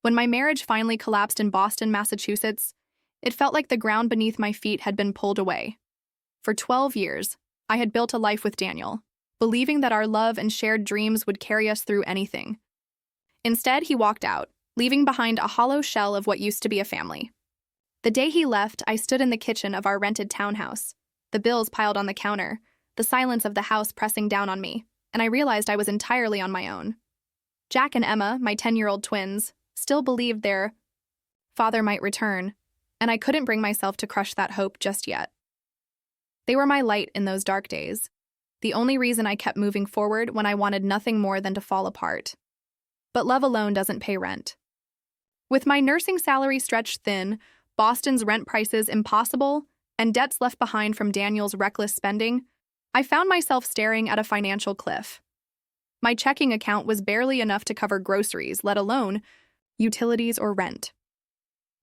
When my marriage finally collapsed in Boston, Massachusetts, it felt like the ground beneath my feet had been pulled away. For 12 years, I had built a life with Daniel, believing that our love and shared dreams would carry us through anything. Instead, he walked out, leaving behind a hollow shell of what used to be a family. The day he left, I stood in the kitchen of our rented townhouse, the bills piled on the counter, the silence of the house pressing down on me, and I realized I was entirely on my own. Jack and Emma, my 10-year-old twins, still believed their father might return, and I couldn't bring myself to crush that hope just yet. They were my light in those dark days, the only reason I kept moving forward when I wanted nothing more than to fall apart. But love alone doesn't pay rent. With my nursing salary stretched thin, Boston's rent prices impossible, and debts left behind from Daniel's reckless spending, I found myself staring at a financial cliff. My checking account was barely enough to cover groceries, let alone utilities or rent.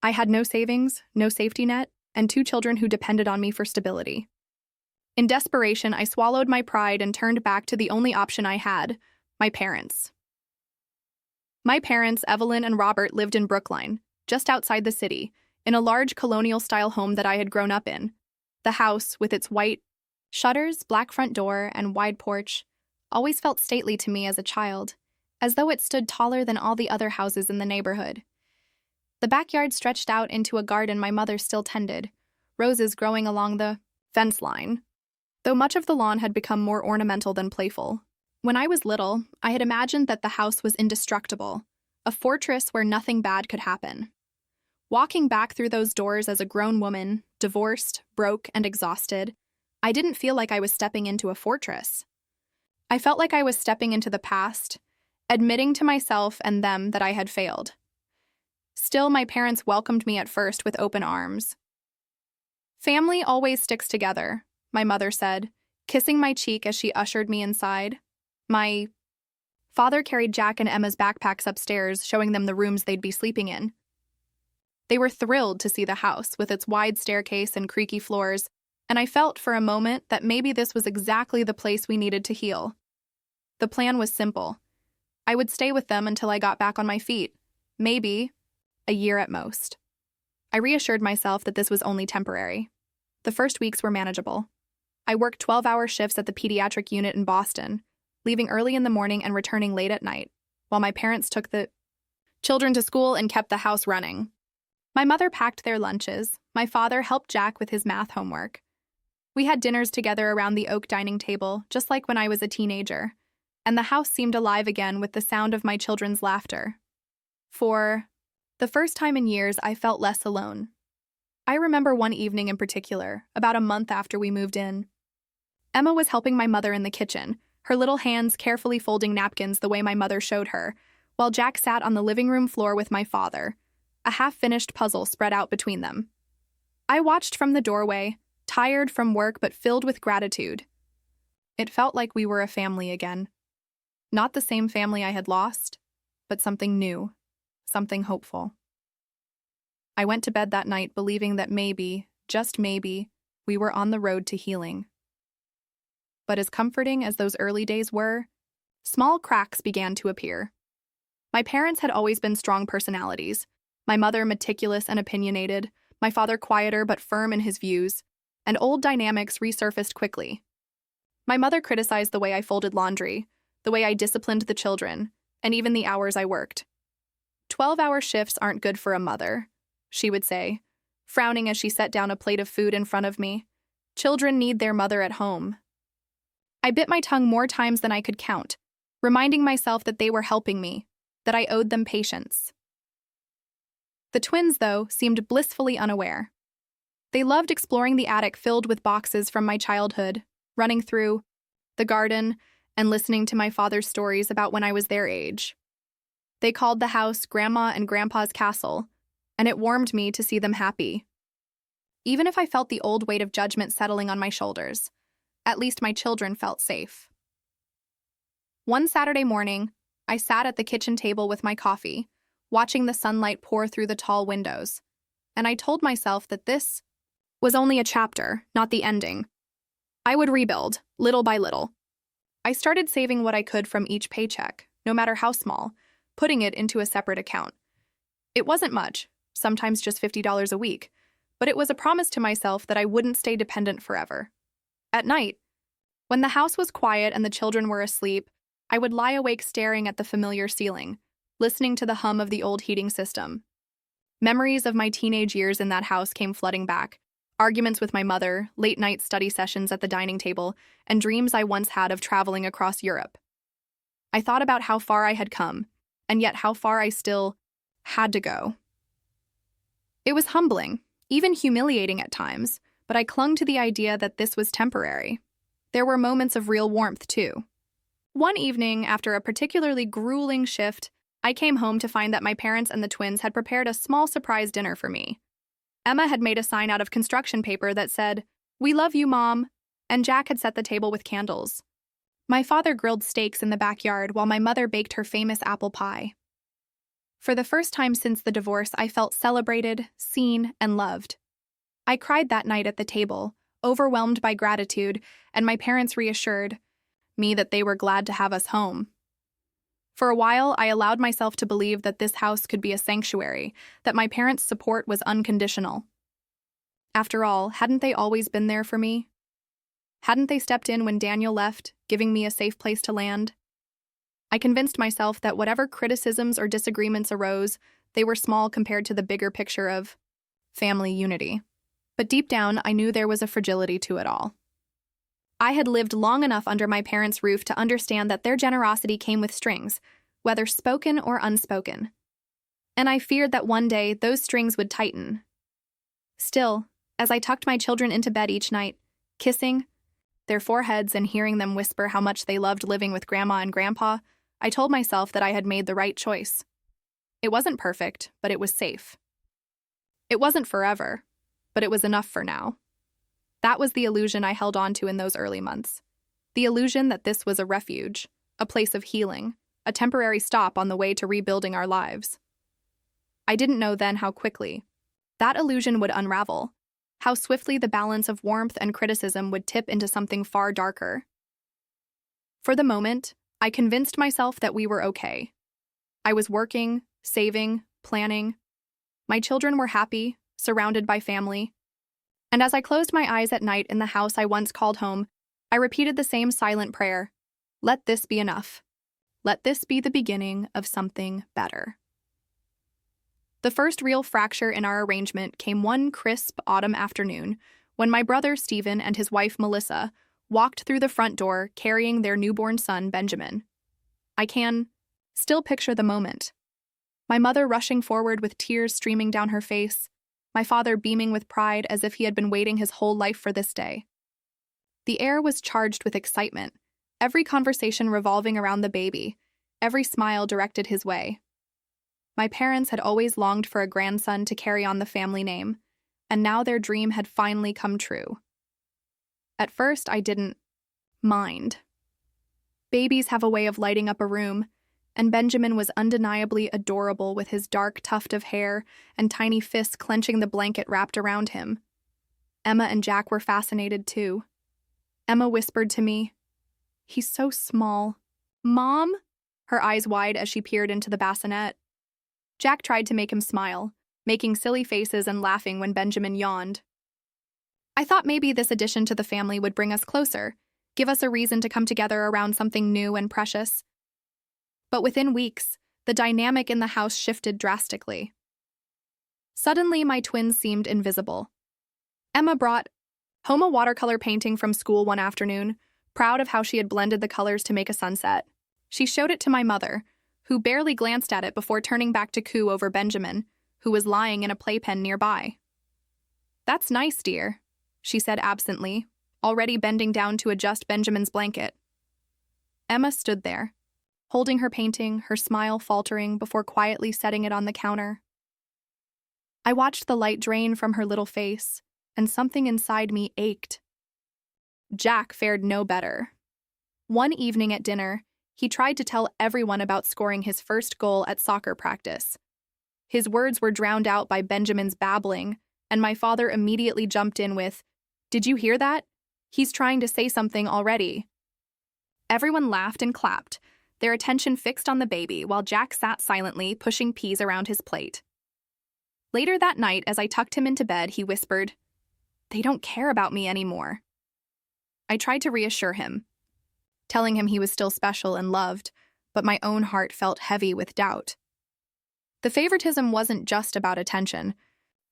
I had no savings, no safety net, and 2 children who depended on me for stability. In desperation, I swallowed my pride and turned back to the only option I had, my parents. My parents, Evelyn and Robert, lived in Brookline, just outside the city, in a large colonial-style home that I had grown up in. The house, with its white shutters, black front door, and wide porch, always felt stately to me as a child, as though it stood taller than all the other houses in the neighborhood. The backyard stretched out into a garden my mother still tended, roses growing along the fence line, though much of the lawn had become more ornamental than playful. When I was little, I had imagined that the house was indestructible, a fortress where nothing bad could happen. Walking back through those doors as a grown woman, divorced, broke, and exhausted, I didn't feel like I was stepping into a fortress. I felt like I was stepping into the past, admitting to myself and them that I had failed. Still, my parents welcomed me at first with open arms. "Family always sticks together," my mother said, kissing my cheek as she ushered me inside. My father carried Jack and Emma's backpacks upstairs, showing them the rooms they'd be sleeping in. They were thrilled to see the house, with its wide staircase and creaky floors, and I felt for a moment that maybe this was exactly the place we needed to heal. The plan was simple. I would stay with them until I got back on my feet, maybe a year at most. I reassured myself that this was only temporary. The first weeks were manageable. I worked 12-hour shifts at the pediatric unit in Boston, leaving early in the morning and returning late at night, while my parents took the children to school and kept the house running. My mother packed their lunches. My father helped Jack with his math homework. We had dinners together around the oak dining table, just like when I was a teenager, and the house seemed alive again with the sound of my children's laughter. For the first time in years, I felt less alone. I remember one evening in particular, about a month after we moved in. Emma was helping my mother in the kitchen, her little hands carefully folding napkins the way my mother showed her, while Jack sat on the living room floor with my father, a half-finished puzzle spread out between them. I watched from the doorway, tired from work but filled with gratitude. It felt like we were a family again. Not the same family I had lost, but something new, something hopeful. I went to bed that night believing that maybe, just maybe, we were on the road to healing. But as comforting as those early days were, small cracks began to appear. My parents had always been strong personalities, my mother meticulous and opinionated, my father quieter but firm in his views, and old dynamics resurfaced quickly. My mother criticized the way I folded laundry, the way I disciplined the children, and even the hours I worked. 12-hour shifts aren't good for a mother, she would say, frowning as she set down a plate of food in front of me. Children need their mother at home. I bit my tongue more times than I could count, reminding myself that they were helping me, that I owed them patience. The twins, though, seemed blissfully unaware. They loved exploring the attic filled with boxes from my childhood, running through the garden, and listening to my father's stories about when I was their age. They called the house Grandma and Grandpa's castle, and it warmed me to see them happy. Even if I felt the old weight of judgment settling on my shoulders, at least my children felt safe. One Saturday morning, I sat at the kitchen table with my coffee, watching the sunlight pour through the tall windows, and I told myself that this was only a chapter, not the ending. I would rebuild, little by little. I started saving what I could from each paycheck, no matter how small, putting it into a separate account. It wasn't much, sometimes just $50 a week, but it was a promise to myself that I wouldn't stay dependent forever. At night, when the house was quiet and the children were asleep, I would lie awake staring at the familiar ceiling, listening to the hum of the old heating system. Memories of my teenage years in that house came flooding back. Arguments with my mother, late-night study sessions at the dining table, and dreams I once had of traveling across Europe. I thought about how far I had come, and yet how far I still had to go. It was humbling, even humiliating at times, but I clung to the idea that this was temporary. There were moments of real warmth, too. One evening, after a particularly grueling shift, I came home to find that my parents and the twins had prepared a small surprise dinner for me. Emma had made a sign out of construction paper that said, "We love you, Mom," and Jack had set the table with candles. My father grilled steaks in the backyard while my mother baked her famous apple pie. For the first time since the divorce, I felt celebrated, seen, and loved. I cried that night at the table, overwhelmed by gratitude, and my parents reassured me that they were glad to have us home. For a while, I allowed myself to believe that this house could be a sanctuary, that my parents' support was unconditional. After all, hadn't they always been there for me? Hadn't they stepped in when Daniel left, giving me a safe place to land? I convinced myself that whatever criticisms or disagreements arose, they were small compared to the bigger picture of family unity. But deep down, I knew there was a fragility to it all. I had lived long enough under my parents' roof to understand that their generosity came with strings, whether spoken or unspoken. And I feared that one day those strings would tighten. Still, as I tucked my children into bed each night, kissing their foreheads and hearing them whisper how much they loved living with Grandma and Grandpa, I told myself that I had made the right choice. It wasn't perfect, but it was safe. It wasn't forever, but it was enough for now. That was the illusion I held on to in those early months. The illusion that this was a refuge, a place of healing, a temporary stop on the way to rebuilding our lives. I didn't know then how quickly that illusion would unravel, how swiftly the balance of warmth and criticism would tip into something far darker. For the moment, I convinced myself that we were okay. I was working, saving, planning. My children were happy, surrounded by family. And as I closed my eyes at night in the house I once called home, I repeated the same silent prayer. Let this be enough. Let this be the beginning of something better. The first real fracture in our arrangement came one crisp autumn afternoon when my brother Stephen and his wife Melissa walked through the front door carrying their newborn son Benjamin. I can still picture the moment. My mother rushing forward with tears streaming down her face, my father beaming with pride as if he had been waiting his whole life for this day. The air was charged with excitement, every conversation revolving around the baby, every smile directed his way. My parents had always longed for a grandson to carry on the family name, and now their dream had finally come true. At first, I didn't mind. Babies have a way of lighting up a room, and Benjamin was undeniably adorable with his dark tuft of hair and tiny fists clenching the blanket wrapped around him. Emma and Jack were fascinated too. Emma whispered to me, "He's so small." "Mom?" Her eyes wide as she peered into the bassinet. Jack tried to make him smile, making silly faces and laughing when Benjamin yawned. I thought maybe this addition to the family would bring us closer, give us a reason to come together around something new and precious. But within weeks, the dynamic in the house shifted drastically. Suddenly, my twins seemed invisible. Emma brought home a watercolor painting from school one afternoon, proud of how she had blended the colors to make a sunset. She showed it to my mother, who barely glanced at it before turning back to coo over Benjamin, who was lying in a playpen nearby. "That's nice, dear," she said absently, already bending down to adjust Benjamin's blanket. Emma stood there, holding her painting, her smile faltering before quietly setting it on the counter. I watched the light drain from her little face, and something inside me ached. Jack fared no better. One evening at dinner, he tried to tell everyone about scoring his first goal at soccer practice. His words were drowned out by Benjamin's babbling, and my father immediately jumped in with, "Did you hear that? He's trying to say something already." Everyone laughed and clapped, their attention fixed on the baby while Jack sat silently pushing peas around his plate. Later that night, as I tucked him into bed, he whispered, "They don't care about me anymore." I tried to reassure him, telling him he was still special and loved, but my own heart felt heavy with doubt. The favoritism wasn't just about attention.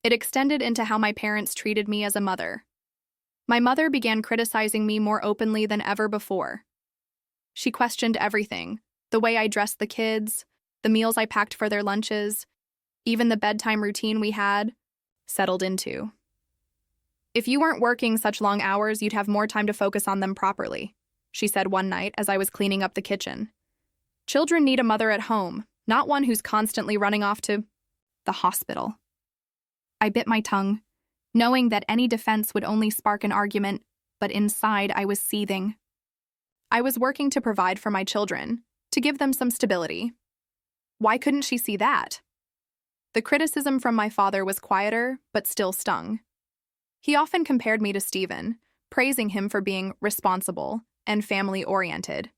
It extended into how my parents treated me as a mother. My mother began criticizing me more openly than ever before. She questioned everything: the way I dressed the kids, the meals I packed for their lunches, even the bedtime routine we had settled into. "If you weren't working such long hours, you'd have more time to focus on them properly," she said one night as I was cleaning up the kitchen. "Children need a mother at home, not one who's constantly running off to the hospital." I bit my tongue, knowing that any defense would only spark an argument, but inside I was seething. I was working to provide for my children, to give them some stability. Why couldn't she see that? The criticism from my father was quieter, but still stung. He often compared me to Stephen, praising him for being responsible and family-oriented.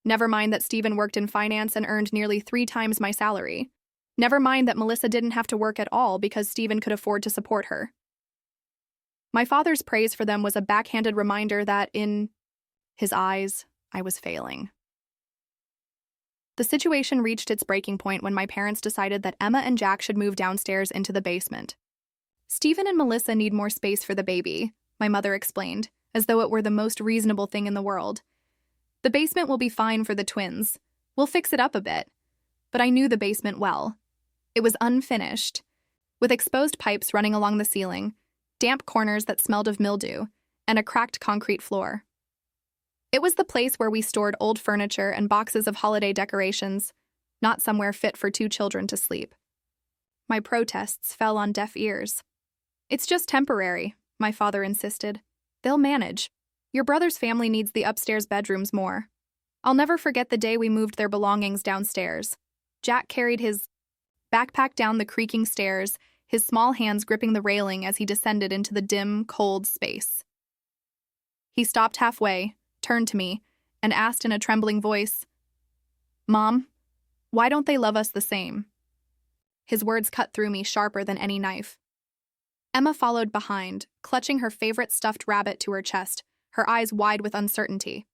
Never mind that Stephen worked in finance and earned nearly 3 times my salary. Never mind that Melissa didn't have to work at all because Stephen could afford to support her. My father's praise for them was a backhanded reminder that, in his eyes, I was failing. The situation reached its breaking point when my parents decided that Emma and Jack should move downstairs into the basement. "Stephen and Melissa need more space for the baby," my mother explained, as though it were the most reasonable thing in the world. "The basement will be fine for the twins. We'll fix it up a bit." But I knew the basement well. It was unfinished, with exposed pipes running along the ceiling, damp corners that smelled of mildew, and a cracked concrete floor. It was the place where we stored old furniture and boxes of holiday decorations, not somewhere fit for 2 children to sleep. My protests fell on deaf ears. "It's just temporary," my father insisted. "They'll manage. Your brother's family needs the upstairs bedrooms more." I'll never forget the day we moved their belongings downstairs. Jack carried his backpack down the creaking stairs, his small hands gripping the railing as he descended into the dim, cold space. He stopped halfway, turned to me, and asked in a trembling voice, "Mom, why don't they love us the same?" His words cut through me sharper than any knife. Emma followed behind, clutching her favorite stuffed rabbit to her chest, her eyes wide with uncertainty.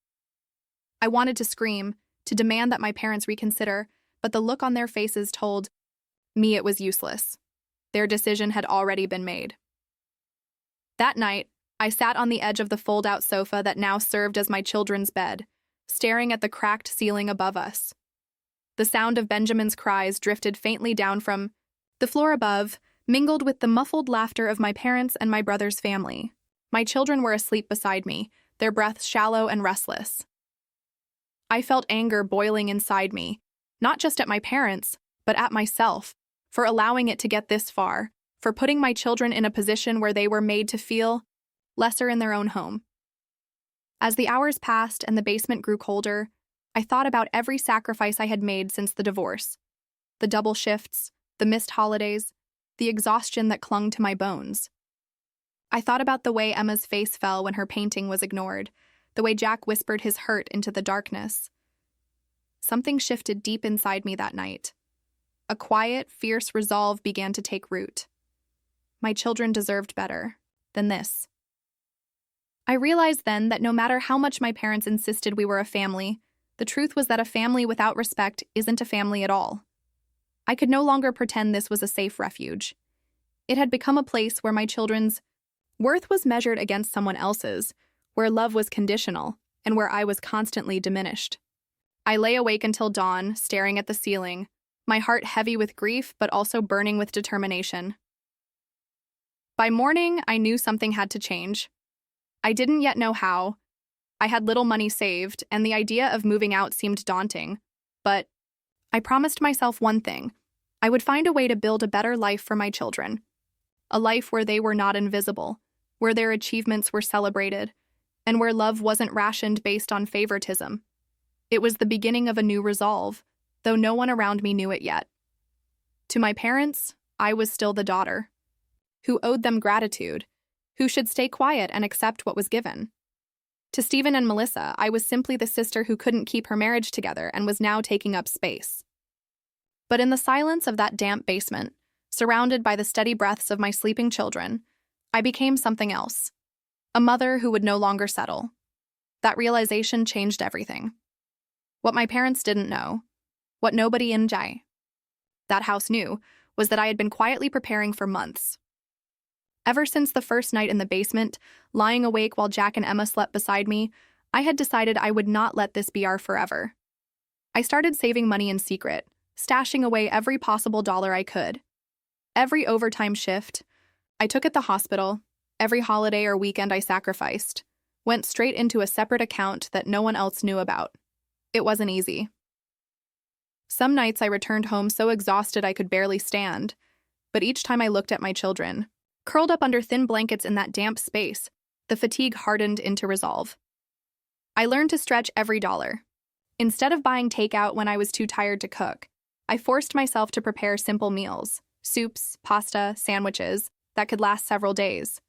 I wanted to scream, to demand that my parents reconsider, but the look on their faces told me it was useless. Their decision had already been made. That night, I sat on the edge of the fold-out sofa that now served as my children's bed, staring at the cracked ceiling above us. The sound of Benjamin's cries drifted faintly down from the floor above, mingled with the muffled laughter of my parents and my brother's family. My children were asleep beside me, their breaths shallow and restless. I felt anger boiling inside me, not just at my parents, but at myself, for allowing it to get this far, for putting my children in a position where they were made to feel lesser in their own home. As the hours passed and the basement grew colder, I thought about every sacrifice I had made since the divorce. The double shifts, the missed holidays, the exhaustion that clung to my bones. I thought about the way Emma's face fell when her painting was ignored, the way Jack whispered his hurt into the darkness. Something shifted deep inside me that night. A quiet, fierce resolve began to take root. My children deserved better than this. I realized then that no matter how much my parents insisted we were a family, the truth was that a family without respect isn't a family at all. I could no longer pretend this was a safe refuge. It had become a place where my children's worth was measured against someone else's, where love was conditional, and where I was constantly diminished. I lay awake until dawn, staring at the ceiling, my heart heavy with grief but also burning with determination. By morning, I knew something had to change. I didn't yet know how. I had little money saved, and the idea of moving out seemed daunting. But I promised myself one thing. I would find a way to build a better life for my children. A life where they were not invisible, where their achievements were celebrated, and where love wasn't rationed based on favoritism. It was the beginning of a new resolve, though no one around me knew it yet. To my parents, I was still the daughter, who owed them gratitude, who should stay quiet and accept what was given. To Stephen and Melissa, I was simply the sister who couldn't keep her marriage together and was now taking up space. But in the silence of that damp basement, Surrounded by the steady breaths of my sleeping children, I became something else. A mother who would no longer settle. That realization changed everything. What my parents didn't know, what nobody in that house knew, was that I had been quietly preparing for months. Ever since the first night in the basement, lying awake while Jack and Emma slept beside me, I had decided I would not let this be our forever. I started saving money in secret, stashing away every possible dollar I could. Every overtime shift I took at the hospital, every holiday or weekend I sacrificed, went straight into a separate account that no one else knew about. It wasn't easy. Some nights I returned home so exhausted I could barely stand, but each time I looked at my children, curled up under thin blankets in that damp space, the fatigue hardened into resolve. I learned to stretch every dollar. Instead of buying takeout when I was too tired to cook, I forced myself to prepare simple meals, soups, pasta, sandwiches, that could last several days.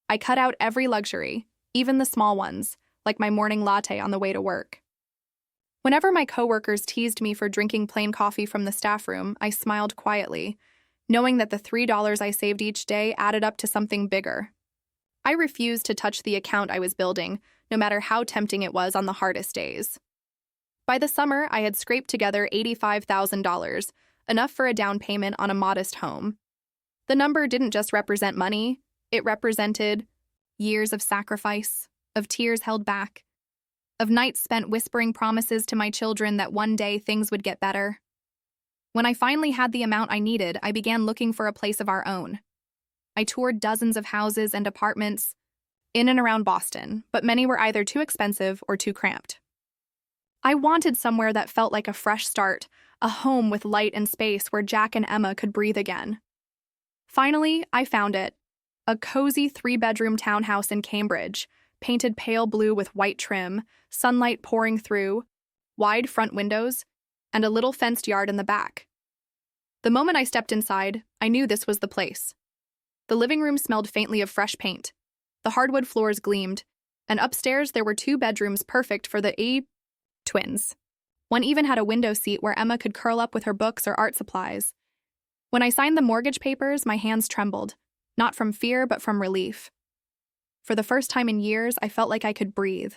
I cut out every luxury, even the small ones, like my morning latte on the way to work. Whenever my coworkers teased me for drinking plain coffee from the staff room, I smiled quietly, knowing that the $3 I saved each day added up to something bigger. I refused to touch the account I was building, no matter how tempting it was on the hardest days. By the summer, I had scraped together $85,000, enough for a down payment on a modest home. The number didn't just represent money, it represented years of sacrifice, of tears held back, of nights spent whispering promises to my children that one day things would get better. When I finally had the amount I needed, I began looking for a place of our own. I toured dozens of houses and apartments in and around Boston, but many were either too expensive or too cramped. I wanted somewhere that felt like a fresh start, a home with light and space where Jack and Emma could breathe again. Finally, I found it. A cozy 3-bedroom townhouse in Cambridge, painted pale blue with white trim, sunlight pouring through, wide front windows, and a little fenced yard in the back. The moment I stepped inside, I knew this was the place. The living room smelled faintly of fresh paint. The hardwood floors gleamed, and upstairs there were 2 bedrooms perfect for the twins. One even had a window seat where Emma could curl up with her books or art supplies. When I signed the mortgage papers, my hands trembled, not from fear but from relief. For the first time in years, I felt like I could breathe.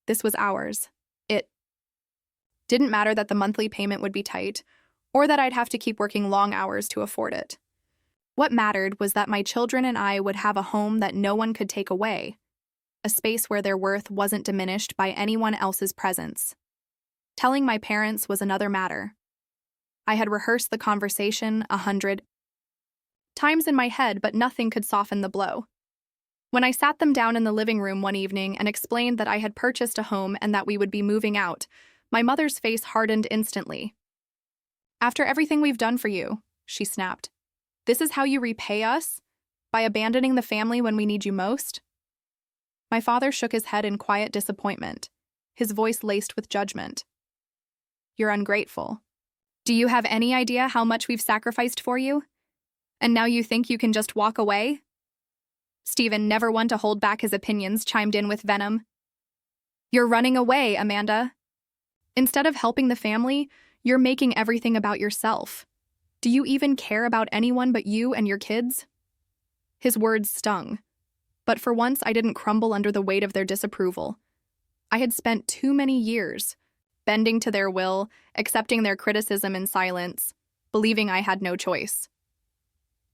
This was ours. It didn't matter that the monthly payment would be tight, or that I'd have to keep working long hours to afford it. What mattered was that my children and I would have a home that no one could take away, a space where their worth wasn't diminished by anyone else's presence. Telling my parents was another matter. I had rehearsed the conversation 100 times in my head, but nothing could soften the blow. When I sat them down in the living room one evening and explained that I had purchased a home and that we would be moving out, my mother's face hardened instantly. "After everything we've done for you," she snapped, "this is how you repay us? By abandoning the family when we need you most?" My father shook his head in quiet disappointment, his voice laced with judgment. "You're ungrateful. Do you have any idea how much we've sacrificed for you? And now you think you can just walk away?" Stephen, never one to hold back his opinions, chimed in with venom. "You're running away, Amanda. Instead of helping the family, you're making everything about yourself. Do you even care about anyone but you and your kids?" His words stung, but for once I didn't crumble under the weight of their disapproval. I had spent too many years bending to their will, accepting their criticism in silence, believing I had no choice.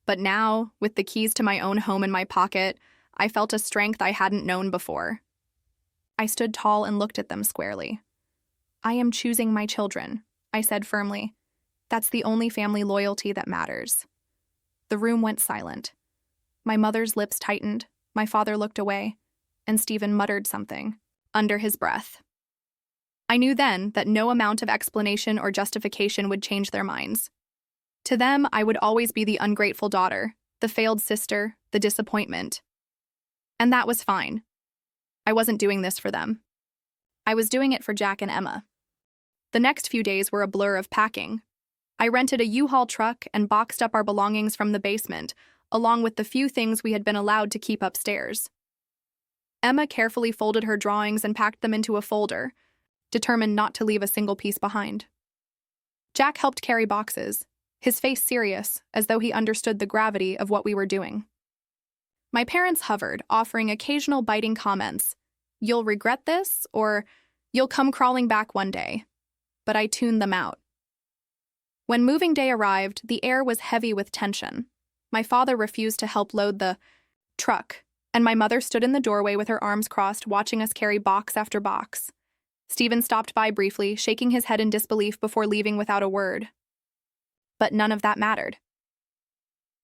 But now, with the keys to my own home in my pocket, I felt a strength I hadn't known before. I stood tall and looked at them squarely. "I am choosing my children," I said firmly. "That's the only family loyalty that matters." The room went silent. My mother's lips tightened, my father looked away, and Stephen muttered something, under his breath. I knew then that no amount of explanation or justification would change their minds. To them, I would always be the ungrateful daughter, the failed sister, the disappointment. And that was fine. I wasn't doing this for them. I was doing it for Jack and Emma. The next few days were a blur of packing. I rented a U-Haul truck and boxed up our belongings from the basement, along with the few things we had been allowed to keep upstairs. Emma carefully folded her drawings and packed them into a folder, determined not to leave a single piece behind. Jack helped carry boxes, his face serious, as though he understood the gravity of what we were doing. My parents hovered, offering occasional biting comments. "You'll regret this," or "You'll come crawling back one day." But I tuned them out. When moving day arrived, the air was heavy with tension. My father refused to help load the truck, and my mother stood in the doorway with her arms crossed, watching us carry box after box. Stephen stopped by briefly, shaking his head in disbelief before leaving without a word. But none of that mattered.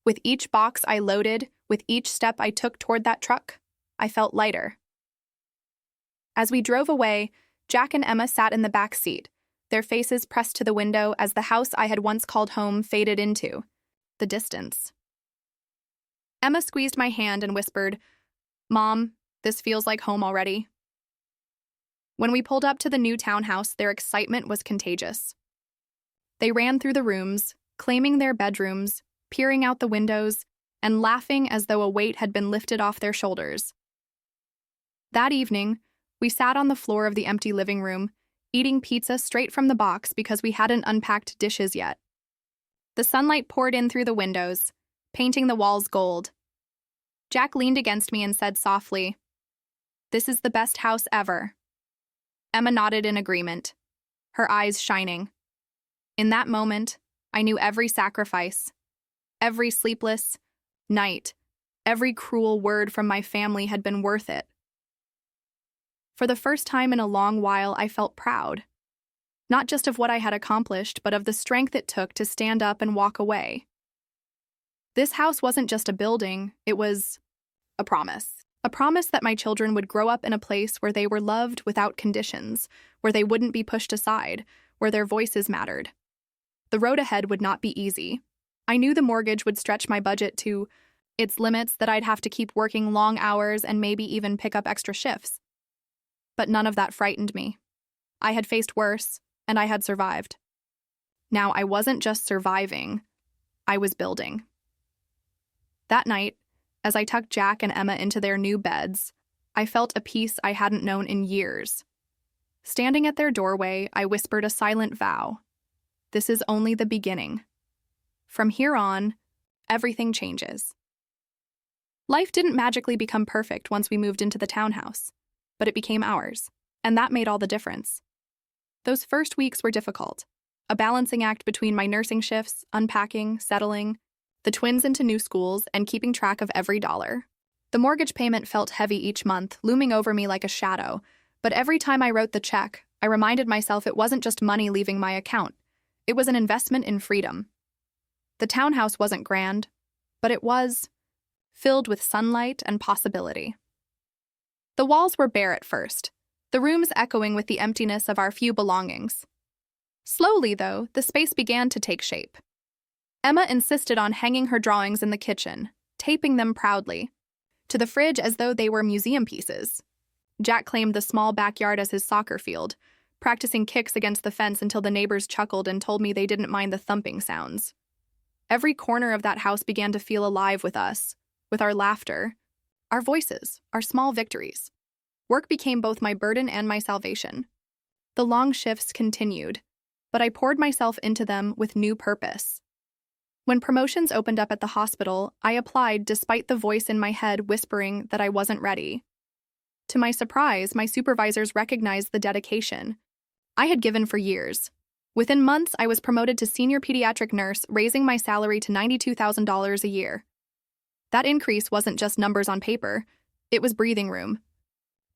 With each box I loaded, with each step I took toward that truck, I felt lighter. As we drove away, Jack and Emma sat in the back seat, their faces pressed to the window as the house I had once called home faded into the distance. Emma squeezed my hand and whispered, "Mom, this feels like home already." When we pulled up to the new townhouse, their excitement was contagious. They ran through the rooms, claiming their bedrooms, peering out the windows, and laughing as though a weight had been lifted off their shoulders. That evening, we sat on the floor of the empty living room, eating pizza straight from the box because we hadn't unpacked dishes yet. The sunlight poured in through the windows, painting the walls gold. Jack leaned against me and said softly, "This is the best house ever." Emma nodded in agreement, her eyes shining. In that moment, I knew every sacrifice, every sleepless night, every cruel word from my family had been worth it. For the first time in a long while, I felt proud. Not just of what I had accomplished, but of the strength it took to stand up and walk away. This house wasn't just a building, it was a promise. A promise that my children would grow up in a place where they were loved without conditions, where they wouldn't be pushed aside, where their voices mattered. The road ahead would not be easy. I knew the mortgage would stretch my budget to its limits, that I'd have to keep working long hours and maybe even pick up extra shifts. But none of that frightened me. I had faced worse, and I had survived. Now I wasn't just surviving, I was building. That night, as I tucked Jack and Emma into their new beds, I felt a peace I hadn't known in years. Standing at their doorway, I whispered a silent vow. This is only the beginning. From here on, everything changes. Life didn't magically become perfect once we moved into the townhouse, but it became ours, and that made all the difference. Those first weeks were difficult, a balancing act between my nursing shifts, unpacking, settling, the twins into new schools, and keeping track of every dollar. The mortgage payment felt heavy each month, looming over me like a shadow, but every time I wrote the check, I reminded myself it wasn't just money leaving my account. It was an investment in freedom. The townhouse wasn't grand, but it was filled with sunlight and possibility. The walls were bare at first, the rooms echoing with the emptiness of our few belongings. Slowly, though, the space began to take shape. Emma insisted on hanging her drawings in the kitchen, taping them proudly to the fridge as though they were museum pieces. Jack claimed the small backyard as his soccer field, practicing kicks against the fence until the neighbors chuckled and told me they didn't mind the thumping sounds. Every corner of that house began to feel alive with us, with our laughter, our voices, our small victories. Work became both my burden and my salvation. The long shifts continued, but I poured myself into them with new purpose. When promotions opened up at the hospital, I applied despite the voice in my head whispering that I wasn't ready. To my surprise, my supervisors recognized the dedication I had given for years. Within months, I was promoted to senior pediatric nurse, raising my salary to $92,000 a year. That increase wasn't just numbers on paper, it was breathing room.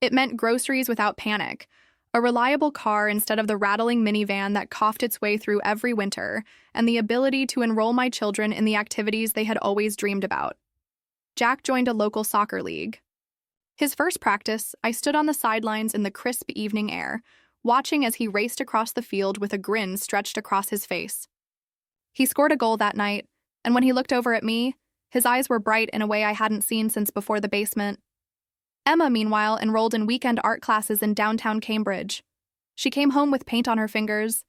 It meant groceries without panic, a reliable car instead of the rattling minivan that coughed its way through every winter, and the ability to enroll my children in the activities they had always dreamed about. Jack joined a local soccer league. His first practice, I stood on the sidelines in the crisp evening air, watching as he raced across the field with a grin stretched across his face. He scored a goal that night, and when he looked over at me, his eyes were bright in a way I hadn't seen since before the basement. Emma, meanwhile, enrolled in weekend art classes in downtown Cambridge. She came home with paint on her fingers,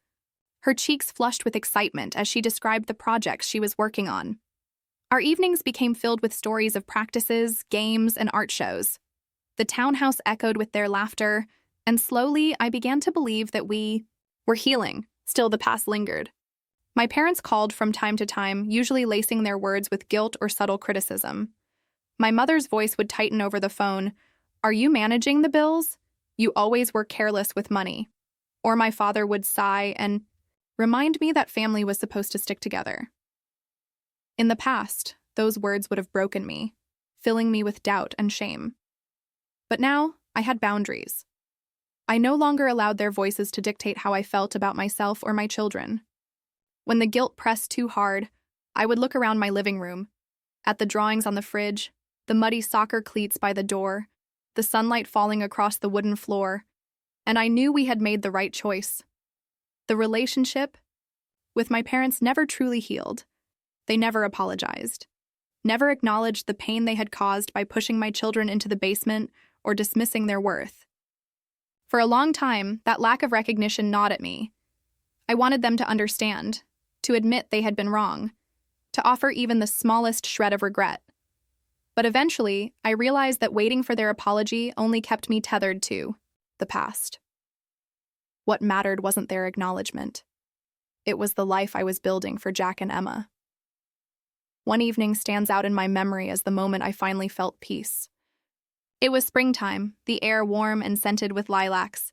her cheeks flushed with excitement as she described the projects she was working on. Our evenings became filled with stories of practices, games, and art shows. The townhouse echoed with their laughter, and slowly I began to believe that we were healing. Still, the past lingered. My parents called from time to time, usually lacing their words with guilt or subtle criticism. My mother's voice would tighten over the phone. "Are you managing the bills? You always were careless with money." Or my father would sigh and remind me that family was supposed to stick together. In the past, those words would have broken me, filling me with doubt and shame. But now, I had boundaries. I no longer allowed their voices to dictate how I felt about myself or my children. When the guilt pressed too hard, I would look around my living room, at the drawings on the fridge, the muddy soccer cleats by the door, the sunlight falling across the wooden floor, and I knew we had made the right choice. The relationship with my parents never truly healed. They never apologized, never acknowledged the pain they had caused by pushing my children into the basement or dismissing their worth. For a long time, that lack of recognition gnawed at me. I wanted them to understand, to admit they had been wrong, to offer even the smallest shred of regret. But eventually, I realized that waiting for their apology only kept me tethered to the past. What mattered wasn't their acknowledgement. It was the life I was building for Jack and Emma. One evening stands out in my memory as the moment I finally felt peace. It was springtime, the air warm and scented with lilacs.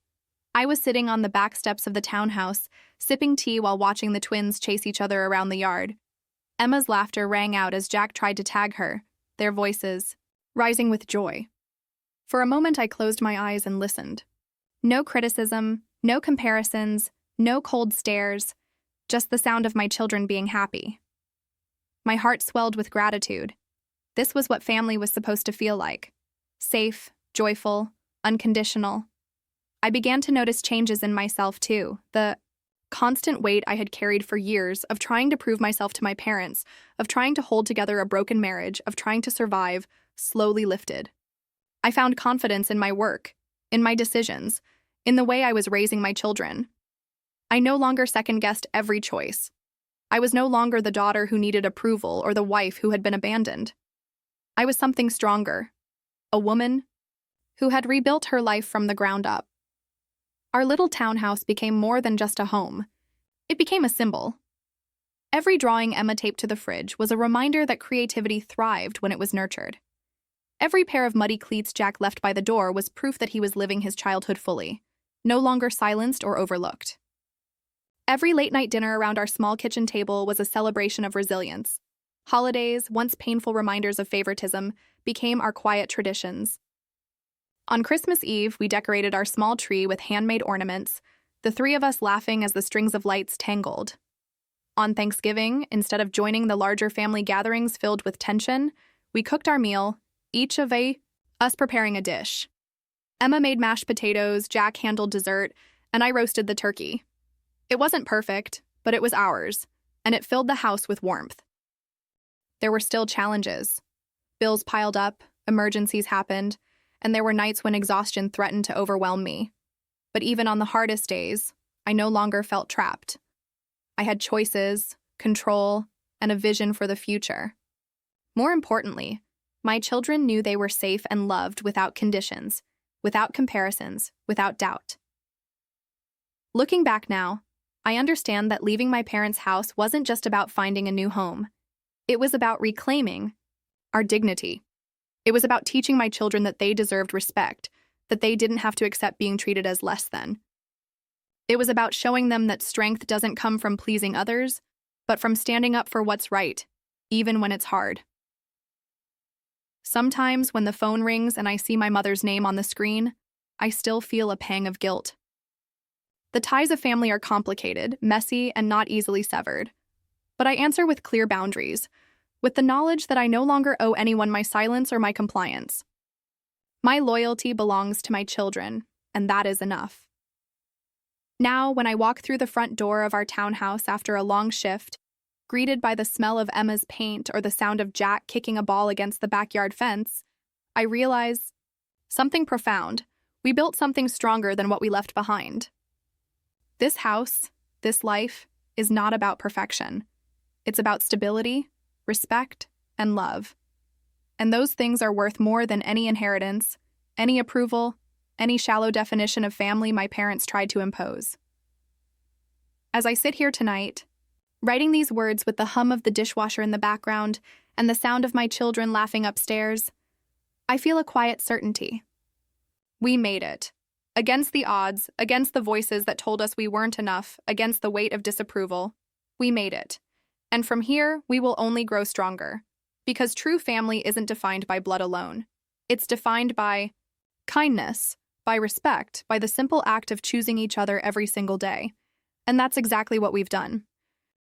I was sitting on the back steps of the townhouse, sipping tea while watching the twins chase each other around the yard. Emma's laughter rang out as Jack tried to tag her, their voices rising with joy. For a moment I closed my eyes and listened. No criticism, no comparisons, no cold stares, just the sound of my children being happy. My heart swelled with gratitude. This was what family was supposed to feel like. Safe, joyful, unconditional. I began to notice changes in myself too. The constant weight I had carried for years of trying to prove myself to my parents, of trying to hold together a broken marriage, of trying to survive, slowly lifted. I found confidence in my work, in my decisions, in the way I was raising my children. I no longer second-guessed every choice. I was no longer the daughter who needed approval or the wife who had been abandoned. I was something stronger, a woman who had rebuilt her life from the ground up. Our little townhouse became more than just a home. It became a symbol. Every drawing Emma taped to the fridge was a reminder that creativity thrived when it was nurtured. Every pair of muddy cleats Jack left by the door was proof that he was living his childhood fully, no longer silenced or overlooked. Every late-night dinner around our small kitchen table was a celebration of resilience. Holidays, once painful reminders of favoritism, became our quiet traditions. On Christmas Eve, we decorated our small tree with handmade ornaments, the three of us laughing as the strings of lights tangled. On Thanksgiving, instead of joining the larger family gatherings filled with tension, we cooked our meal, each of us preparing a dish. Emma made mashed potatoes, Jack handled dessert, and I roasted the turkey. It wasn't perfect, but it was ours, and it filled the house with warmth. There were still challenges. Bills piled up, emergencies happened, and there were nights when exhaustion threatened to overwhelm me. But even on the hardest days, I no longer felt trapped. I had choices, control, and a vision for the future. More importantly, my children knew they were safe and loved without conditions, without comparisons, without doubt. Looking back now, I understand that leaving my parents' house wasn't just about finding a new home. It was about reclaiming our dignity. It was about teaching my children that they deserved respect, that they didn't have to accept being treated as less than. It was about showing them that strength doesn't come from pleasing others, but from standing up for what's right, even when it's hard. Sometimes when the phone rings and I see my mother's name on the screen, I still feel a pang of guilt. The ties of family are complicated, messy, and not easily severed. But I answer with clear boundaries, with the knowledge that I no longer owe anyone my silence or my compliance. My loyalty belongs to my children, and that is enough. Now, when I walk through the front door of our townhouse after a long shift, greeted by the smell of Emma's paint or the sound of Jack kicking a ball against the backyard fence, I realize something profound. We built something stronger than what we left behind. This house, this life, is not about perfection. It's about stability, respect, and love. And those things are worth more than any inheritance, any approval, any shallow definition of family my parents tried to impose. As I sit here tonight, Writing these words with the hum of the dishwasher in the background and the sound of my children laughing upstairs, I feel a quiet certainty. We made it. Against the odds, against the voices that told us we weren't enough, against the weight of disapproval, we made it. And from here, we will only grow stronger. Because true family isn't defined by blood alone. It's defined by kindness, by respect, by the simple act of choosing each other every single day. And that's exactly what we've done.